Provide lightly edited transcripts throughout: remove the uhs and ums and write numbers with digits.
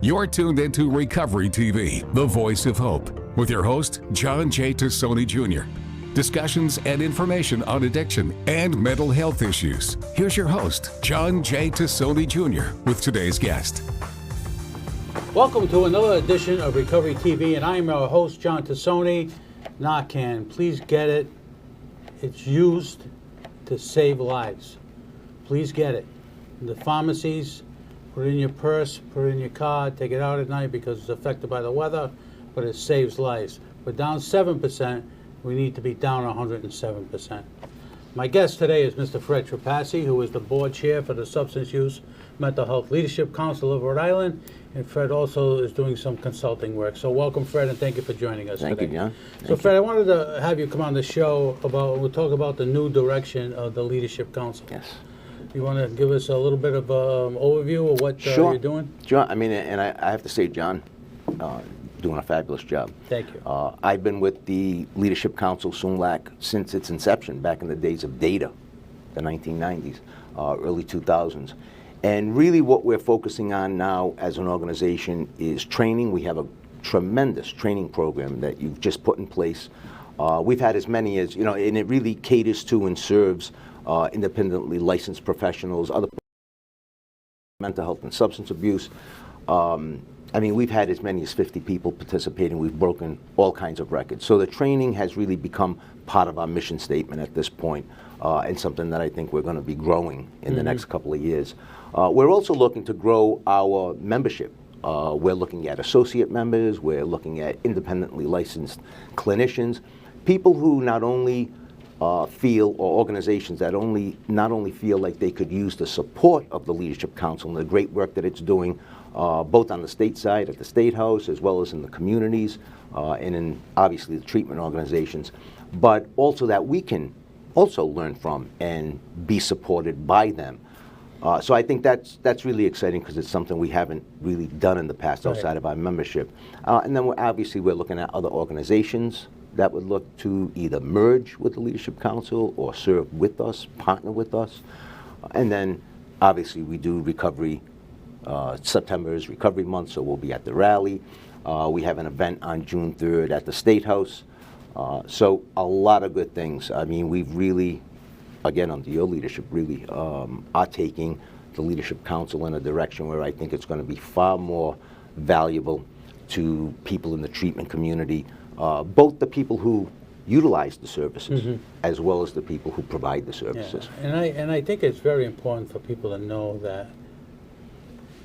You're tuned into Recovery TV, the voice of hope, with your host, John J. Tassoni Jr. Discussions and information on addiction and mental health issues. Here's your host, John J. Tassoni Jr., with today's guest. Welcome to another edition of Recovery TV, and I'm your host, John Tassoni. Narcan, please get it. It's used to save lives. Please get it. In the pharmacies, put it in your purse, put it in your car, take it out at night because it's affected by the weather, but it saves lives. We're down 7%. We need to be down 107%. My guest today is Mr. Fred Trapassi, who is the board chair for the Substance Use Mental Health Leadership Council of Rhode Island, and Fred also is doing some consulting work. So welcome, Fred, and thank you for joining us today. Thank you, John. So, Fred, I wanted to have you come on the show we'll talk about the new direction of the Leadership Council. Yes. You want to give us a little bit of overview of what Sure. you're doing? John, I mean, and I have to say, John, doing a fabulous job. Thank you. I've been with the Leadership Council, SUMLAC, since its inception back in the days of DATA, the 1990s, early 2000s. And really what we're focusing on now as an organization is training. We have a tremendous training program that you've just put in place. We've had as many as, and it really caters to and serves independently licensed professionals, other mental health and substance abuse. I mean, we've had as many as 50 people participating. We've broken all kinds of records. So the training has really become part of our mission statement at this point, and something that I think we're going to be growing in the next couple of years. We're also looking to grow our membership. We're looking at associate members. We're looking at independently licensed clinicians, people who not only feel, or organizations that not only feel like they could use the support of the Leadership Council and the great work that it's doing, both on the state side at the State House, as well as in the communities, and in obviously the treatment organizations, but also that we can also learn from and be supported by them. So I think that's really exciting because it's something we haven't really done in the past outside of our membership. And then we're looking at other organizations that would look to either merge with the Leadership Council or serve with us, partner with us. And then obviously we do recovery. September is Recovery Month, so we'll be at the rally. We have an event on June 3rd at the State House. So a lot of good things. I mean, we've really, again, under your leadership, really are taking the Leadership Council in a direction where I think it's going to be far more valuable to people in the treatment community, both the people who utilize the services as well as the people who provide the services. Yeah. And I think it's very important for people to know that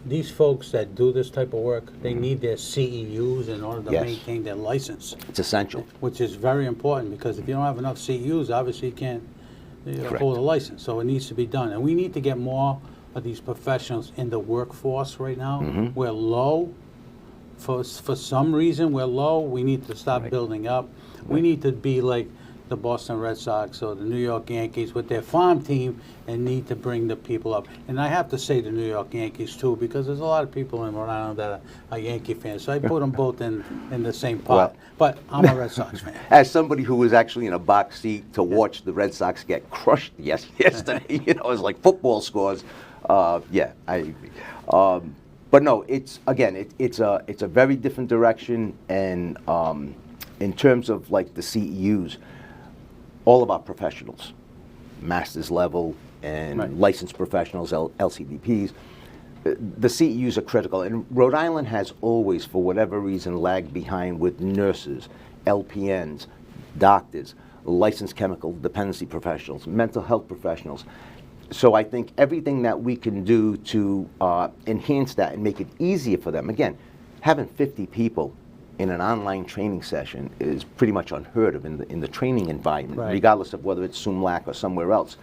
these folks that do this type of work, they need their CEUs in order to maintain their license. It's essential. Which is very important, because if you don't have enough CEUs, obviously you can't hold a license. So it needs to be done. And we need to get more of these professionals in the workforce right now. We're low. For some reason, we're low. We need to stop building up. We need to be like the Boston Red Sox or the New York Yankees with their farm team, and need to bring the people up. And I have to say the New York Yankees too, because there's a lot of people in Rhode Island that are Yankee fans. So I put them both in the same pot. But I'm a Red Sox fan. As somebody who was actually in a box seat to watch the Red Sox get crushed yesterday, it was like football scores. I agree. But no, it's a very different direction, and in terms of like the CEUs, all of our professionals, master's level and licensed professionals, LCDPs, the CEUs are critical. And Rhode Island has always, for whatever reason, lagged behind with nurses, LPNs, doctors, licensed chemical dependency professionals, mental health professionals. So I think everything that we can do to enhance that and make it easier for them. Again, having 50 people in an online training session is pretty much unheard of in the training environment, regardless of whether it's SUMLAC or somewhere else.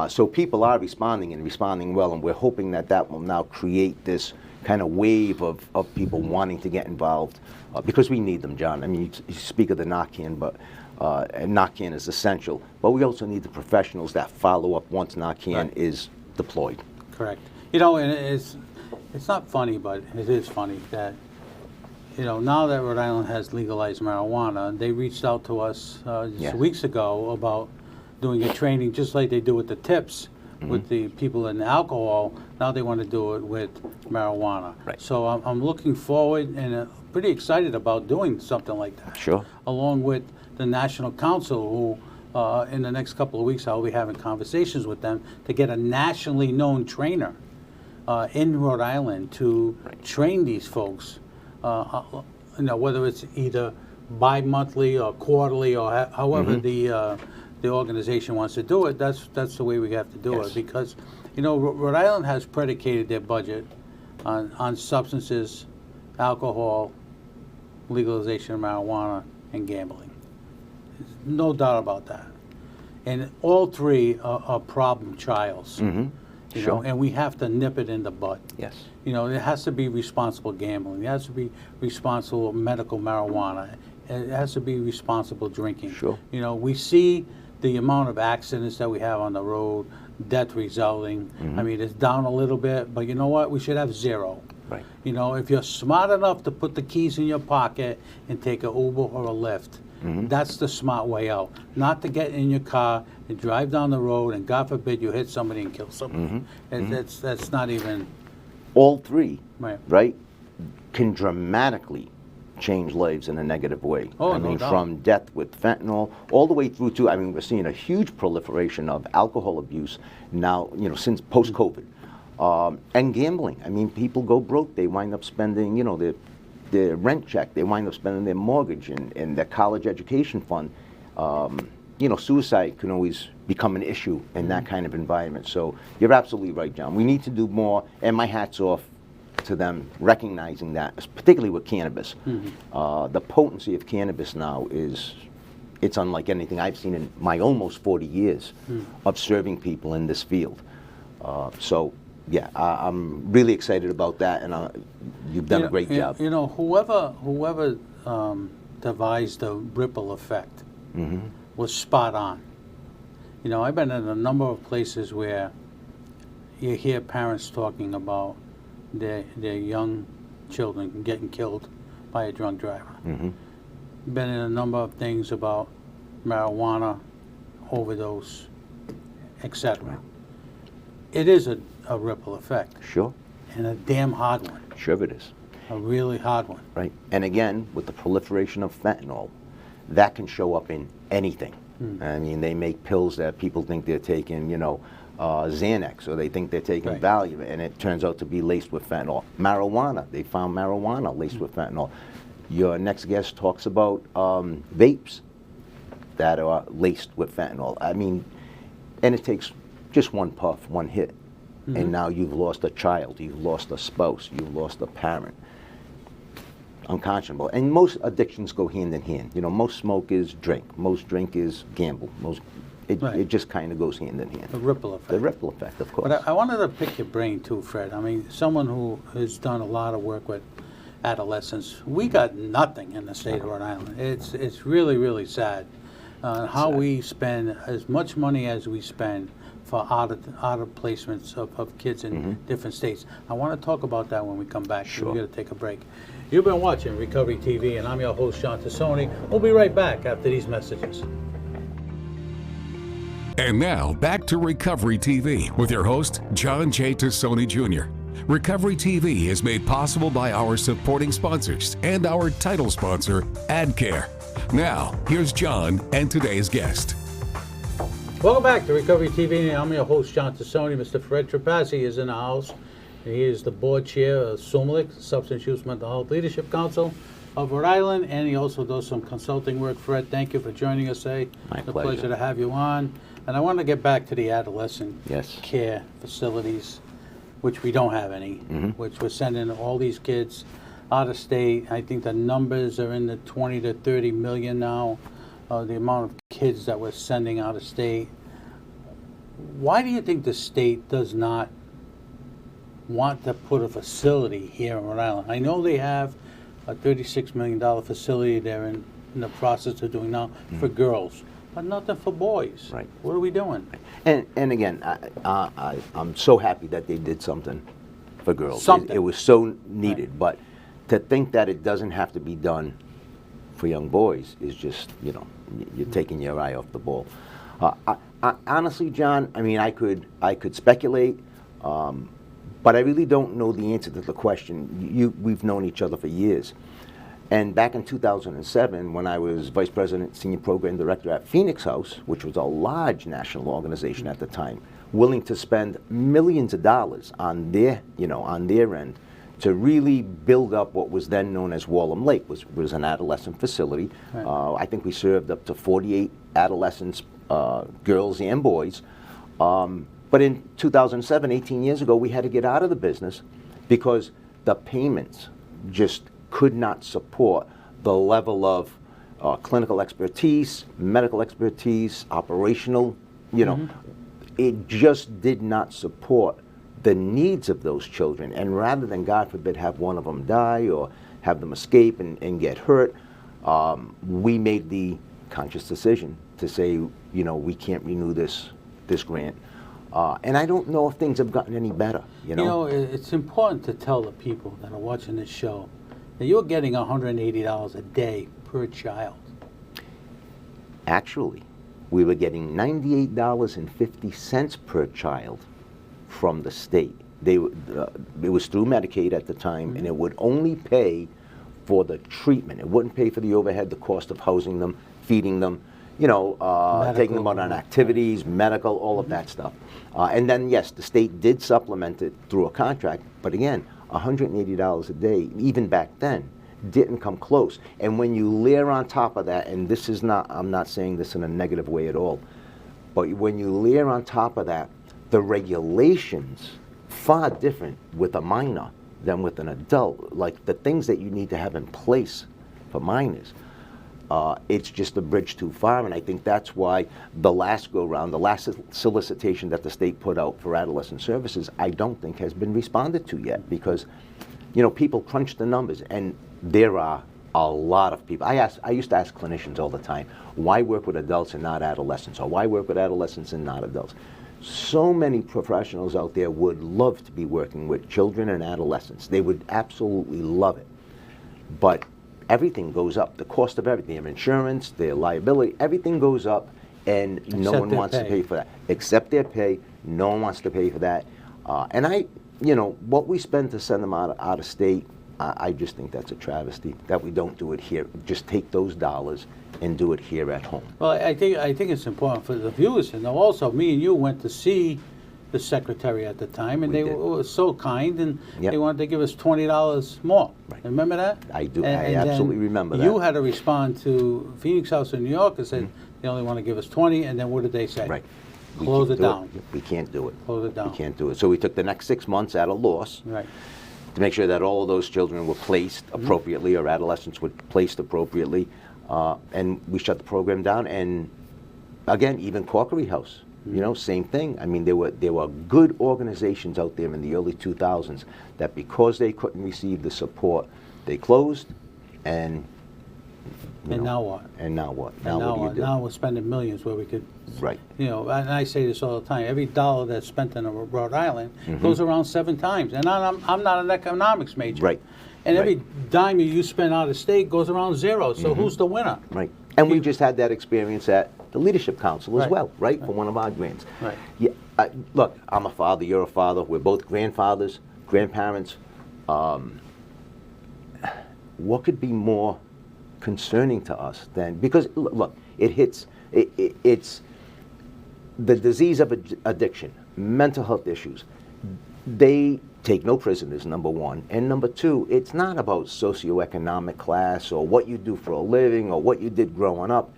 So people are responding and responding well, and we're hoping that will now create this kind of wave of people wanting to get involved, because we need them, John. I mean, you speak of the Narcan, but and Narcan is essential, but we also need the professionals that follow up once Narcan is deployed. Correct. And it's not funny, but it is funny that now that Rhode Island has legalized marijuana, they reached out to us just weeks ago about doing a training just like they do with the tips, with the people in alcohol. Now they want to do it with marijuana. Right. So I'm looking forward and pretty excited about doing something like that. Sure. Along with the National Council, who in the next couple of weeks I'll be having conversations with them to get a nationally known trainer in Rhode Island to train these folks. Whether it's either bi-monthly or quarterly or however the organization wants to do it, that's the way we have to do it. Because, Rhode Island has predicated their budget on substances, alcohol, legalization of marijuana, and gambling. There's no doubt about that. And all three are problem childs. Sure. And we have to nip it in the bud. Yes. It has to be responsible gambling. It has to be responsible medical marijuana. It has to be responsible drinking. Sure. We see the amount of accidents that we have on the road, death resulting. I mean, it's down a little bit, but you know what? We should have zero. Right. If you're smart enough to put the keys in your pocket and take an Uber or a Lyft, that's the smart way out. Not to get in your car and drive down the road and, God forbid, you hit somebody and kill somebody. That's not even... All three, right, can dramatically change lives in a negative way. Oh, no doubt. From death with fentanyl all the way through to, we're seeing a huge proliferation of alcohol abuse now, since post-COVID. And gambling. People go broke. They wind up spending, their rent check. They wind up spending their mortgage and their college education fund. Suicide can always become an issue in that kind of environment. So you're absolutely right, John. We need to do more, and my hat's off to them recognizing that, particularly with cannabis. The potency of cannabis now it's unlike anything I've seen in my almost 40 years of serving people in this field. Yeah, I'm really excited about that, and you've done a great job. Whoever devised the ripple effect was spot on. I've been in a number of places where you hear parents talking about their young children getting killed by a drunk driver. Been in a number of things about marijuana, overdose, etc. It is a ripple effect. Sure. And a damn hard one. Sure it is. A really hard one. Right. And again, with the proliferation of fentanyl, that can show up in anything. They make pills that people think they're taking, Xanax, or they think they're taking Valium, and it turns out to be laced with fentanyl. Marijuana, they found marijuana laced with fentanyl. Your next guest talks about vapes that are laced with fentanyl. And it takes just one puff, one hit, and now you've lost a child, you've lost a spouse, you've lost a parent. Unconscionable. And most addictions go hand in hand. Most smoke is drink, most drink is gamble. It just kind of goes hand in hand. The ripple effect. The ripple effect, of course. But I wanted to pick your brain too, Fred. Someone who has done a lot of work with adolescents. We got nothing in the state of Rhode Island. It's really, really sad how we spend as much money as we spend for out of placements of kids in different states. I want to talk about that when we come back. Sure. We're going to take a break. You've been watching Recovery TV, and I'm your host, John Tassoni. We'll be right back after these messages. And now, back to Recovery TV with your host, John J. Tassoni Jr. Recovery TV is made possible by our supporting sponsors and our title sponsor, AdCare. Now, here's John and today's guest. Welcome back to Recovery TV. I'm your host, John Tassoni. Mr. Fred Trapassi is in the house. He is the board chair of SUMLIC, Substance Use Mental Health Leadership Council of Rhode Island, and he also does some consulting work. Fred, thank you for joining us today. My pleasure. pleasure to have you on. And I want to get back to the adolescent Yes. care facilities, which we don't have any, which we're sending all these kids out of state. I think the numbers are in the 20 to 30 million now, the amount of kids that we're sending out of state. Why do you think the state does not want to put a facility here in Rhode Island? I know they have a $36 million facility they're in the process of doing now for girls, but nothing for boys. Right. What are we doing? And again, I'm so happy that they did something for girls. Something. It was so needed, but to think that it doesn't have to be done for young boys is just, you're taking your eye off the ball. Honestly, John, I mean, I could speculate, but I really don't know the answer to the question. We've known each other for years. And back in 2007, when I was Vice President, Senior Program Director at Phoenix House, which was a large national organization at the time, willing to spend millions of dollars on their end to really build up what was then known as Wallam Lake, was an adolescent facility. Right. I think we served up to 48 adolescents, girls and boys. But in 2007, 18 years ago, we had to get out of the business because the payments just could not support the level of clinical expertise, medical expertise, operational, it just did not support the needs of those children. And rather than, God forbid, have one of them die or have them escape and get hurt, we made the conscious decision to say, we can't renew this grant. And I don't know if things have gotten any better. It's important to tell the people that are watching this show that you're getting $180 a day per child. Actually, we were getting $98.50 per child from the state. It was through Medicaid at the time, and it would only pay for the treatment. It wouldn't pay for the overhead, the cost of housing them, feeding them, taking them out on activities, medical, all of that stuff. And then, yes, the state did supplement it through a contract, but again, $180 a day, even back then, didn't come close. And when you layer on top of that, and this is not, I'm not saying this in a negative way at all, but when you layer on top of that, the regulations, far different with a minor than with an adult, like the things that you need to have in place for minors. It's just a bridge too far, and I think that's why the last go-round, the last solicitation that the state put out for adolescent services, I don't think has been responded to yet, because, people crunch the numbers, and there are a lot of people. I used to ask clinicians all the time, why work with adults and not adolescents, or why work with adolescents and not adults? So many professionals out there would love to be working with children and adolescents. They would absolutely love it, but everything goes up. The cost of everything, their insurance, their liability, everything goes up, and no one wants to pay for that. Except their pay, no one wants to pay for that. And what we spend to send them out of state, I just think that's a travesty, that we don't do it here. Just take those dollars and do it here at home. Well, I think it's important for the viewers to know also, me and you went to see the secretary at the time, and they were so kind, and they wanted to give us $20 more. Right. Remember that? I do. I absolutely remember that. You had to respond to Phoenix House in New York and said they only want to give us 20, and then what did they say? Right. Close it down. We can't do it. Close it down. We can't do it. So we took the next 6 months at a loss. Right. To make sure that all of those children were placed appropriately, or adolescents were placed appropriately, and we shut the program down. And again, even Corkery House, same thing. I mean, there were good organizations out there in the early 2000s that, because they couldn't receive the support, they closed. And now what? And now what? Now what do you do? Now we're spending millions where we could. Right. And I say this all the time. Every dollar that's spent in Rhode Island goes around 7 times. And I'm not an economics major. Right. And every dime you spend out of state goes around 0. So who's the winner? Right. And we just had that experience at the Leadership Council as well, right? For one of our grants. Right. Yeah. Look, I'm a father. You're a father. We're both grandfathers, grandparents. What could be more concerning to us than, because look, it's the disease of addiction, mental health issues. They take no prisoners, number one, and number two, it's not about socioeconomic class or what you do for a living or what you did growing up.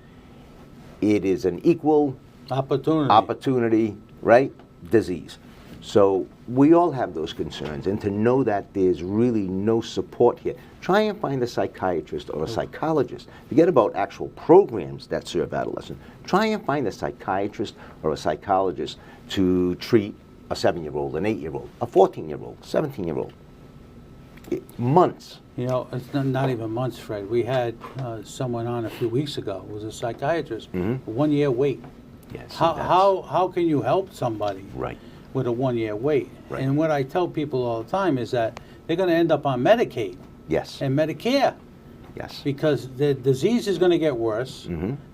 It is an equal opportunity, right? Disease. So we all have those concerns, and to know that there's really no support here. Try and find a psychiatrist or a psychologist. Forget about actual programs that serve adolescents. Try and find a psychiatrist or a psychologist to treat a 7-year-old, an 8-year-old, a 14-year-old, 17-year-old. Months. It's not even months, Fred. We had someone on a few weeks ago who was a psychiatrist. 1 year wait. Yes. How can you help somebody? Right. With a 1 year wait. Right. And what I tell people all the time is that they're going to end up on Medicaid. Yes. And Medicare. Yes. Because the disease is going to get worse.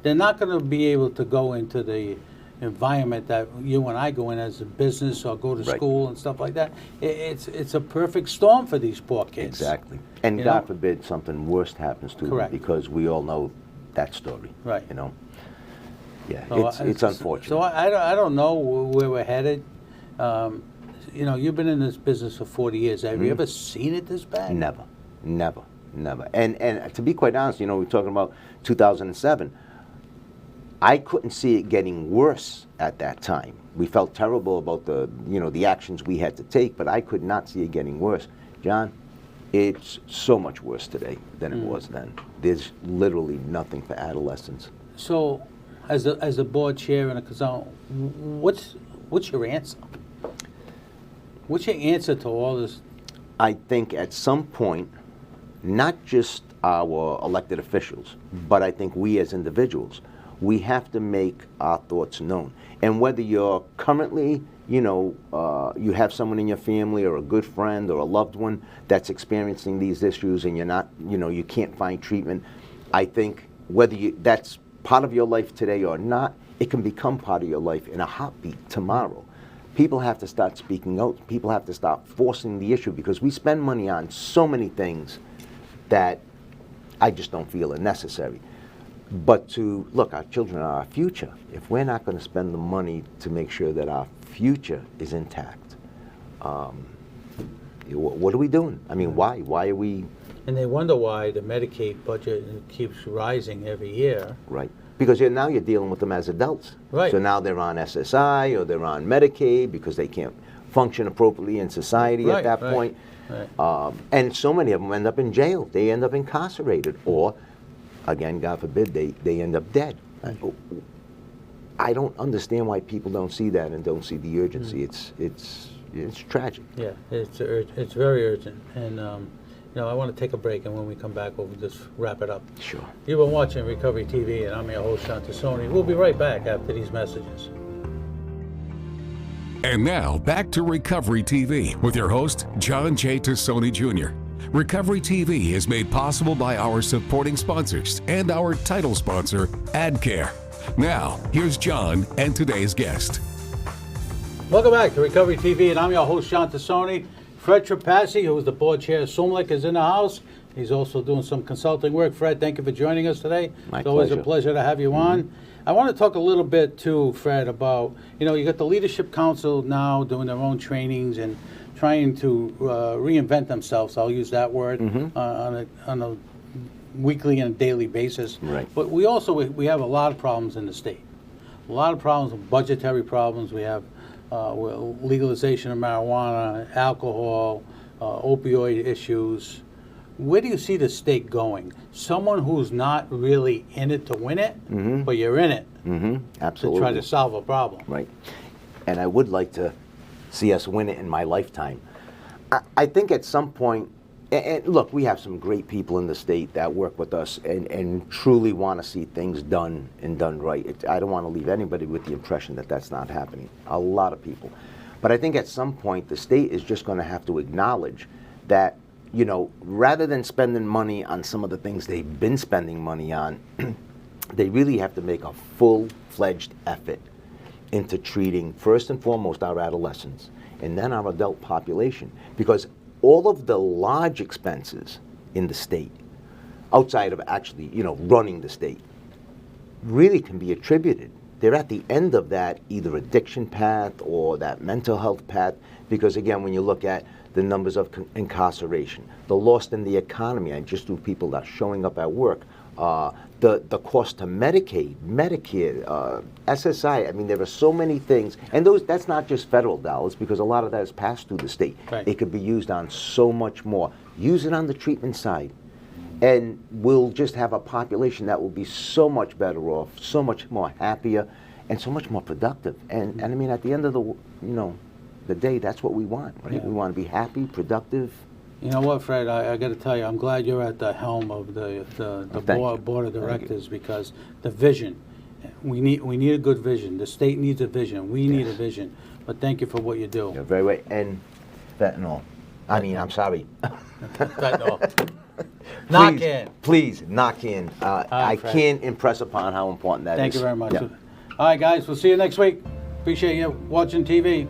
They're not going to be able to go into the environment that you and I go in as a business or go to Right. school and stuff like that. It's a perfect storm for these poor kids. Exactly. And You God know? forbid something worse happens to Correct. them, because we all know that story. Right. You know? Yeah, So, it's unfortunate. So I don't know where we're headed. You know, you've been in this business for 40 years. Have you ever seen it this bad? Never, never, never. And to be quite honest, you know, we're talking about 2007. I couldn't see it getting worse at that time. We felt terrible about the actions we had to take, but I could not see it getting worse. John, it's so much worse today than it was then. There's literally nothing for adolescents. So, as a board chair and a consultant, what's your answer? What's your answer to all this? I think at some point, not just our elected officials, but I think we as individuals, we have to make our thoughts known. And whether you're currently, you have someone in your family or a good friend or a loved one that's experiencing these issues and you're not, you can't find treatment, I think whether that's part of your life today or not, it can become part of your life in a heartbeat tomorrow. People have to start speaking out. People have to start forcing the issue, because we spend money on so many things that I just don't feel are necessary. But to look, our children are our future. If we're not going to spend the money to make sure that our future is intact, what are we doing? I mean, why? Why are we? And they wonder why the Medicaid budget keeps rising every year. Right. Because now you're dealing with them as adults. Right. So now they're on SSI or they're on Medicaid because they can't function appropriately in society at that point. Right. And so many of them end up in jail. They end up incarcerated, or, again, God forbid, they end up dead. I don't understand why people don't see that and don't see the urgency. It's tragic. Yeah, it's very urgent. And I want to take a break, and when we come back, we'll just wrap it up. Sure. You've been watching Recovery TV, and I'm your host, John Tassoni. We'll be right back after these messages. And now, back to Recovery TV with your host, John J. Tassoni Jr. Recovery TV is made possible by our supporting sponsors and our title sponsor, AdCare. Now, here's John and today's guest. Welcome back to Recovery TV, and I'm your host, John Tassoni. Fred Trapassi, who is the board chair of SUMLIC, is in the house. He's also doing some consulting work. Fred, thank you for joining us today. My It's always pleasure. a pleasure to have you on. I want to talk a little bit, too, Fred, about, you got the Leadership Council now doing their own trainings and trying to reinvent themselves, I'll use that word, on a weekly and daily basis. Right. But we have a lot of problems in the state. A lot of problems, budgetary problems. We have legalization of marijuana, alcohol, opioid issues. Where do you see the state going? Someone who's not really in it to win it, but you're in it to Absolutely. try to solve a problem. Right. And I would like to see us win it in my lifetime. I think at some point, and look, we have some great people in the state that work with us and truly want to see things done and done right. I don't want to leave anybody with the impression that that's not happening. A lot of people. But I think at some point, the state is just going to have to acknowledge that, rather than spending money on some of the things they've been spending money on, they really have to make a full-fledged effort into treating, first and foremost, our adolescents, and then our adult population. Because all of the large expenses in the state, outside of actually, running the state, really can be attributed. They're at the end of that either addiction path or that mental health path, because again, when you look at the numbers of incarceration, the loss in the economy, and just through people that are showing up at work, the cost to Medicaid, Medicare, SSI. I mean, there are so many things, and that's not just federal dollars, because a lot of that is passed through the state. Right. It could be used on so much more. Use it on the treatment side, and we'll just have a population that will be so much better off, so much more happier, and so much more productive. And I mean, at the end of the day, that's what we want, right? Yeah. We want to be happy, productive. You know what, Fred? I got to tell you, I'm glad you're at the helm of the board of directors, because the vision. We need a good vision. The state needs a vision. We need a vision. But thank you for what you do. You're very right. And fentanyl. I mean, I'm sorry. Fentanyl. Narcan. Please, Narcan. I Fred. can't impress upon how important that is. Thank you very much. Yeah. All right, guys, we'll see you next week. Appreciate you watching TV.